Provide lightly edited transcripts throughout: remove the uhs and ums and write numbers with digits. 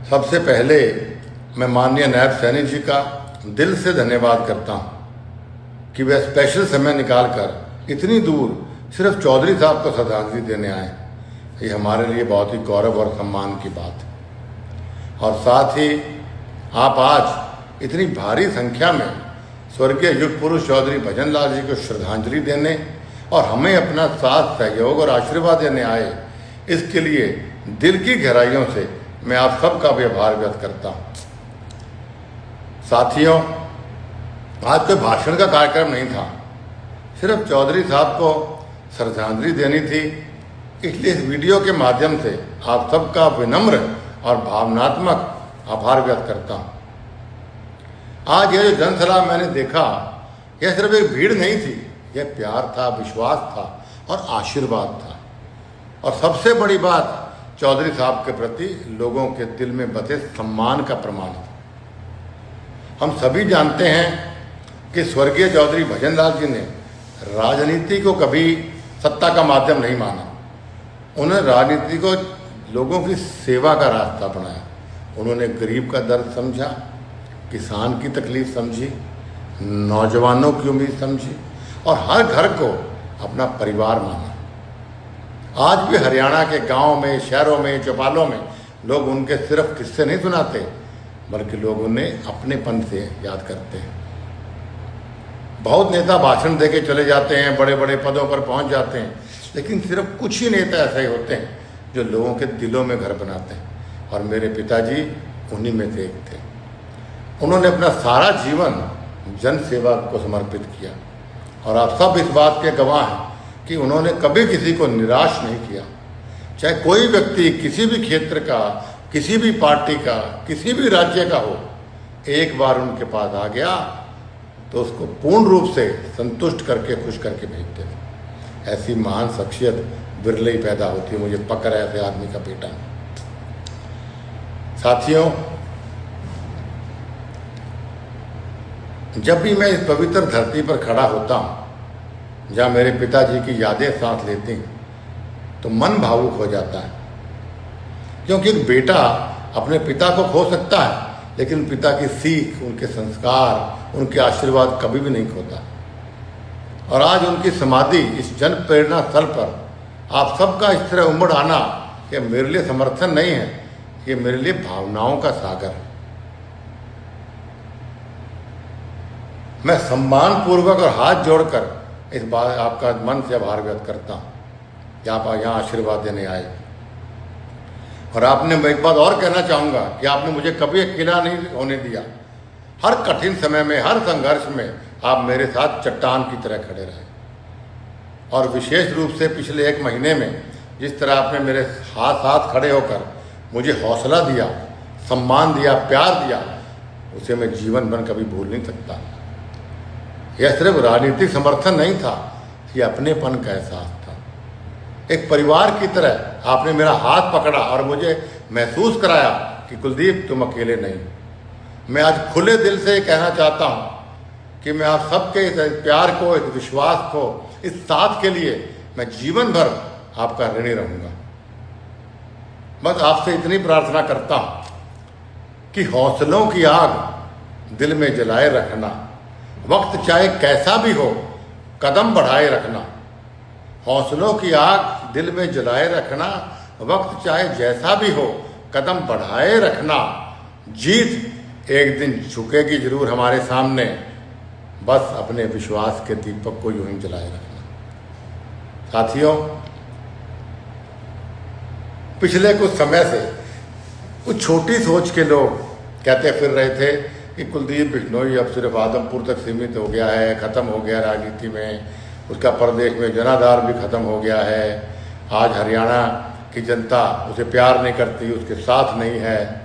सबसे पहले मैं माननीय नायब सैनी जी का दिल से धन्यवाद करता हूं कि वे स्पेशल समय निकालकर इतनी दूर सिर्फ चौधरी साहब को श्रद्धांजलि देने आए। ये हमारे लिए बहुत ही गौरव और सम्मान की बात है। और साथ ही आप आज इतनी भारी संख्या में स्वर्गीय युग पुरुष चौधरी भजन लाल जी को श्रद्धांजलि देने और हमें अपना साथ सहयोग और आशीर्वाद देने आए, इसके लिए दिल की गहराइयों से मैं आप सबका भी आभार व्यक्त करता हूँ। साथियों, आज कोई भाषण का कार्यक्रम नहीं था, सिर्फ चौधरी साहब को श्रद्धांजलि देनी थी। इसलिए इस वीडियो के माध्यम से आप सबका विनम्र और भावनात्मक आभार व्यक्त करता हूँ। आज यह जो जनसभा मैंने देखा, यह सिर्फ एक भीड़ नहीं थी, यह प्यार था, विश्वास था और आशीर्वाद था। और सबसे बड़ी बात, चौधरी साहब के प्रति लोगों के दिल में बसे सम्मान का प्रमाण था। हम सभी जानते हैं कि स्वर्गीय चौधरी भजन लाल जी ने राजनीति को कभी सत्ता का माध्यम नहीं माना। उन्होंने राजनीति को लोगों की सेवा का रास्ता बनाया। उन्होंने गरीब का दर्द समझा, किसान की तकलीफ समझी, नौजवानों की उम्मीद समझी और हर घर को अपना परिवार माना। आज भी हरियाणा के गांव में, शहरों में, चौपालों में लोग उनके सिर्फ किस्से नहीं सुनाते, बल्कि लोग उन्हें अपनेपन से याद करते हैं। बहुत नेता भाषण देके चले जाते हैं, बड़े बड़े पदों पर पहुंच जाते हैं, लेकिन सिर्फ कुछ ही नेता ऐसे होते हैं जो लोगों के दिलों में घर बनाते हैं। और मेरे पिताजी उन्हीं में से एक थे। उन्होंने अपना सारा जीवन जन सेवा को समर्पित किया और आप सब इस बात के गवाह हैं कि उन्होंने कभी किसी को निराश नहीं किया। चाहे कोई व्यक्ति किसी भी क्षेत्र का, किसी भी पार्टी का, किसी भी राज्य का हो, एक बार उनके पास आ गया तो उसको पूर्ण रूप से संतुष्ट करके, खुश करके भेजते थे। ऐसी महान शख्सियत बिरले ही पैदा होती है। मुझे पकड़ है ऐसे आदमी का बेटा। साथियों, जब भी मैं इस पवित्र धरती पर खड़ा होता हूँ जहाँ मेरे पिताजी की यादें सांस लेती हैं, तो मन भावुक हो जाता है। क्योंकि एक बेटा अपने पिता को खो सकता है, लेकिन पिता की सीख, उनके संस्कार, उनके आशीर्वाद कभी भी नहीं खोता। और आज उनकी समाधि इस जन प्रेरणा स्थल पर आप सबका इस तरह उमड़ आना, ये मेरे लिए समर्थन नहीं है, ये मेरे लिए भावनाओं का सागर है। मैं सम्मान पूर्वक और हाथ जोड़कर इस बात आपका मन से आभार व्यक्त करता हूँ कि आप यहाँ आशीर्वाद देने आए। और आपने, मैं एक बात और कहना चाहूँगा कि आपने मुझे कभी अकेला नहीं होने दिया। हर कठिन समय में, हर संघर्ष में आप मेरे साथ चट्टान की तरह खड़े रहे। और विशेष रूप से पिछले 1 महीने में जिस तरह आपने मेरे साथ खड़े होकर मुझे हौसला दिया, सम्मान दिया, प्यार दिया, उसे मैं जीवन भर कभी भूल नहीं सकता। यह सिर्फ राजनीतिक समर्थन नहीं था, यह अपनेपन का एहसास था। एक परिवार की तरह आपने मेरा हाथ पकड़ा और मुझे महसूस कराया कि कुलदीप, तुम अकेले नहीं। मैं आज खुले दिल से कहना चाहता हूँ कि मैं आप सबके इस प्यार को, इस विश्वास को, इस साथ के लिए मैं जीवन भर आपका ऋणी रहूँगा। बस आपसे इतनी प्रार्थना करता हूँ कि हौसलों की आग दिल में जलाए रखना, वक्त चाहे कैसा भी हो कदम बढ़ाए रखना। हौसलों की आग दिल में जलाए रखना, वक्त चाहे जैसा भी हो कदम बढ़ाए रखना। जीत एक दिन झुकेगी जरूर हमारे सामने, बस अपने विश्वास के दीपक को यूं ही जलाए रखना। साथियों, पिछले कुछ समय से कुछ छोटी सोच के लोग कहते फिर रहे थे कि कुलदीप बिश्नोई अब सिर्फ आदमपुर तक सीमित हो गया है, ख़त्म हो गया राजनीति में, उसका प्रदेश में जनाधार भी ख़त्म हो गया है। आज हरियाणा की जनता उसे प्यार नहीं करती, उसके साथ नहीं है।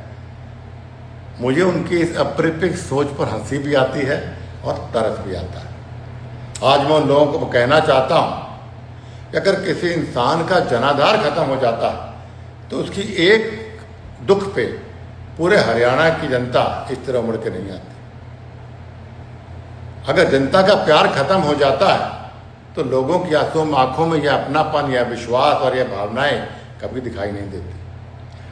मुझे उनकी इस अपरिपक्व सोच पर हंसी भी आती है और तरस भी आता है। आज मैं उन लोगों को कहना चाहता हूँ कि अगर किसी इंसान का जनाधार खत्म हो जाता है तो उसकी एक दुख पे पूरे हरियाणा की जनता इस तरह उमड़ के नहीं आती। अगर जनता का प्यार खत्म हो जाता है तो लोगों की आंखों में यह अपनापन, यह विश्वास और यह भावनाएं कभी दिखाई नहीं देती।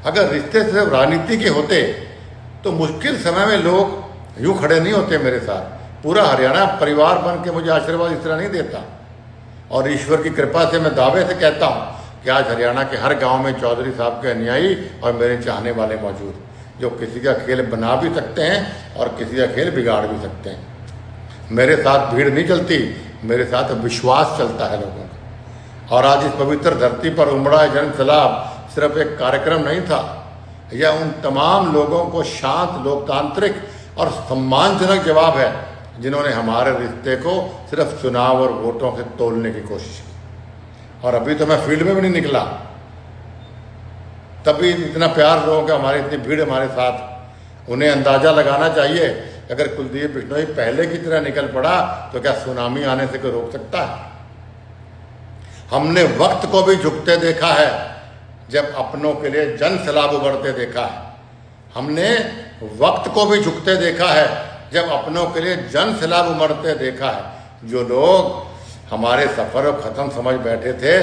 अगर रिश्ते सिर्फ राजनीति के होते तो मुश्किल समय में लोग यूं खड़े नहीं होते मेरे साथ। पूरा हरियाणा परिवार बन के मुझे आशीर्वाद इस तरह नहीं देता। और ईश्वर की कृपा से मैं दावे से कहता हूँ कि आज हरियाणा के हर गांव में चौधरी साहब के अनुयायी और मेरे चाहने वाले मौजूद, जो किसी का खेल बना भी सकते हैं और किसी का खेल बिगाड़ भी सकते हैं। मेरे साथ भीड़ नहीं चलती, मेरे साथ विश्वास चलता है लोगों का। और आज इस पवित्र धरती पर उमड़ा जन सैलाब सिर्फ एक कार्यक्रम नहीं था, यह उन तमाम लोगों को शांत, लोकतांत्रिक और सम्मानजनक जवाब है जिन्होंने हमारे रिश्ते को सिर्फ चुनाव और वोटों से तोड़ने की कोशिश की। और अभी तो मैं फील्ड में भी नहीं निकला, तभी इतना प्यार लोगों का, हमारी इतनी भीड़ हमारे साथ। उन्हें अंदाजा लगाना चाहिए, अगर कुलदीप बिश्नोई पहले की तरह निकल पड़ा तो क्या सुनामी आने से कोई रोक सकता है? हमने वक्त को भी झुकते देखा है जब अपनों के लिए जन सैलाब उभरते देखा है। हमने वक्त को भी झुकते देखा है जब अपनों के लिए जन सैलाब उमड़ते देखा है। जो लोग हमारे सफर को खत्म समझ बैठे थे,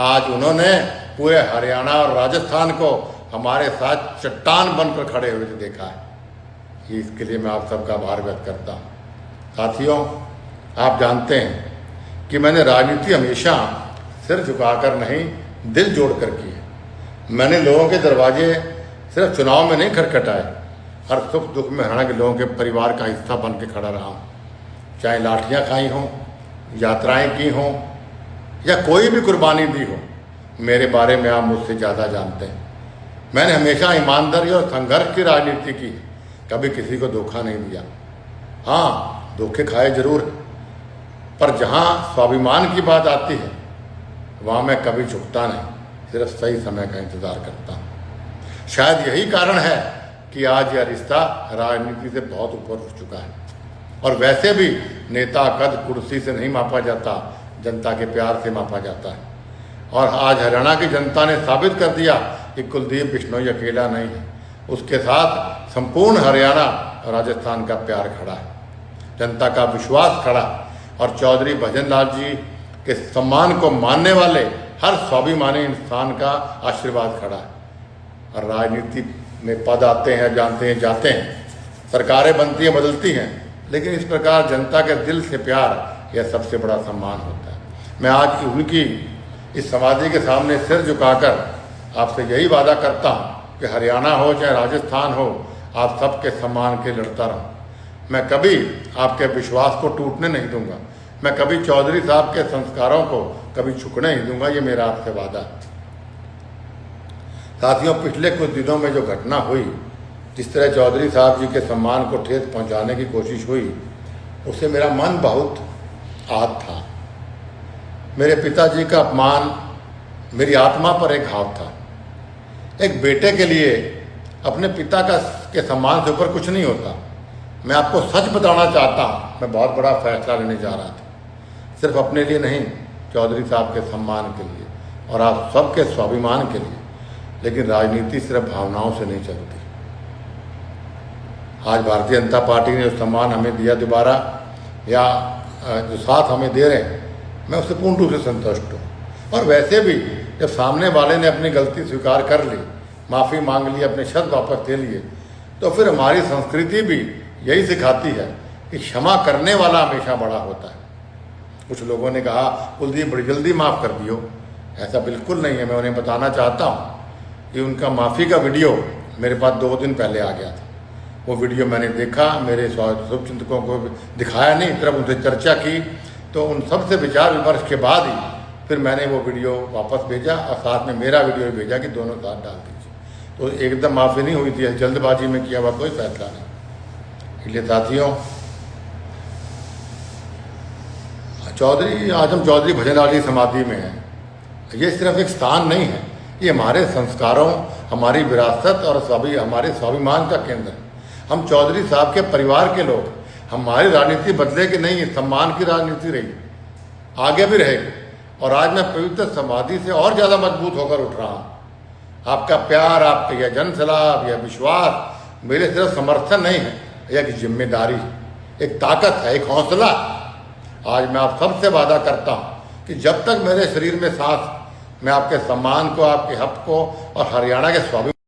आज उन्होंने पूरे हरियाणा और राजस्थान को हमारे साथ चट्टान बनकर खड़े हुए देखा है। इसके लिए मैं आप सबका आभार व्यक्त करता हूँ। साथियों, आप जानते हैं कि मैंने राजनीति हमेशा सिर झुकाकर नहीं, दिल जोड़कर की है। मैंने लोगों के दरवाजे सिर्फ चुनाव में नहीं खटखटाए, हर सुख दुख में हरियाणा के लोगों के परिवार का हिस्सा बन के खड़ा रहा हूँ। चाहे लाठियाँ खाई हों, यात्राएं की हों या कोई भी कुर्बानी दी हो, मेरे बारे में आप मुझसे ज़्यादा जानते हैं। मैंने हमेशा ईमानदारी और संघर्ष की राजनीति की, कभी किसी को धोखा नहीं दिया। हाँ, धोखे खाए जरूर, पर जहाँ स्वाभिमान की बात आती है वहाँ मैं कभी झुकता नहीं, सिर्फ सही समय का इंतज़ार करता हूँ। शायद यही कारण है कि आज यह रिश्ता राजनीति से बहुत ऊपर उठ चुका है। और वैसे भी नेता कद कुर्सी से नहीं मापा जाता, जनता के प्यार से मापा जाता है। और आज हरियाणा की जनता ने साबित कर दिया कि कुलदीप बिश्नोई अकेला नहीं है, उसके साथ संपूर्ण हरियाणा और राजस्थान का प्यार खड़ा है, जनता का विश्वास खड़ा है। और चौधरी भजन लाल जी के सम्मान को मानने वाले हर स्वाभिमानी इंसान का आशीर्वाद खड़ा है। और राजनीति में पद आते हैं, जानते हैं, जाते हैं, सरकारें बनती हैं, बदलती हैं, लेकिन इस प्रकार जनता के दिल से प्यार, यह सबसे बड़ा सम्मान होता है। मैं आज उनकी इस समाधि के सामने सिर झुकाकर आपसे यही वादा करता हूँ कि हरियाणा हो चाहे राजस्थान हो, आप सबके सम्मान के लड़ता रहूँ। मैं कभी आपके विश्वास को टूटने नहीं दूंगा, मैं कभी चौधरी साहब के संस्कारों को कभी झुकने नहीं दूंगा, ये मेरा आपसे वादा है। साथियों, पिछले कुछ दिनों में जो घटना हुई, जिस तरह चौधरी साहब जी के सम्मान को ठेस पहुंचाने की कोशिश हुई, उससे मेरा मन बहुत आहत था। मेरे पिताजी का अपमान मेरी आत्मा पर एक घाव था। एक बेटे के लिए अपने पिता के सम्मान से ऊपर कुछ नहीं होता। मैं आपको सच बताना चाहता हूँ, मैं बहुत बड़ा फैसला लेने जा रहा था, सिर्फ अपने लिए नहीं, चौधरी साहब के सम्मान के लिए और आप सबके स्वाभिमान के लिए। लेकिन राजनीति सिर्फ भावनाओं से नहीं चलती। आज भारतीय जनता पार्टी ने जो सम्मान हमें दिया दोबारा, या जो साथ हमें दे रहे हैं, मैं उससे पूर्ण रूप से संतुष्ट हूँ। और वैसे भी जब सामने वाले ने अपनी गलती स्वीकार कर ली, माफ़ी मांग ली, अपने शब्द वापस ले लिए, तो फिर हमारी संस्कृति भी यही सिखाती है कि क्षमा करने वाला हमेशा बड़ा होता है। कुछ लोगों ने कहा कुलदीप बड़ी जल्दी माफ़ कर दियो, ऐसा बिल्कुल नहीं है। मैं उन्हें बताना चाहता हूँ कि उनका माफ़ी का वीडियो मेरे पास 2 दिन पहले आ गया था। वो वीडियो मैंने देखा, मेरे शुभचिंतकों को दिखाया नहीं, सिर्फ उनसे चर्चा की, तो उन सबसे विचार विमर्श के बाद ही फिर मैंने वो वीडियो वापस भेजा और साथ में मेरा वीडियो भेजा कि दोनों साथ डाल दीजिए। तो एकदम माफ़ी नहीं हुई थी, जल्दबाजी में किया हुआ कोई फैसला नहीं। इसलिए साथियों, आज हम चौधरी भजन लाल जी समाधि में हैं। ये सिर्फ एक स्थान नहीं है, ये हमारे संस्कारों, हमारी विरासत और हमारे स्वाभिमान का केंद्र है। हम चौधरी साहब के परिवार के लोग, हमारी राजनीति बदले कि नहीं, सम्मान की राजनीति रही, आगे भी रहेगी। और आज मैं पवित्र समाधि से और ज़्यादा मजबूत होकर उठ रहा हूँ। आपका प्यार, आपका यह जन सैलाब, यह विश्वास मेरे सिर्फ समर्थन नहीं है, यह एक जिम्मेदारी है, एक ताकत है, एक हौसला। आज मैं आप सबसे वादा करता हूँ कि जब तक मेरे शरीर में सांस, मैं आपके सम्मान को, आपके हक को और हरियाणा के स्वाभिमान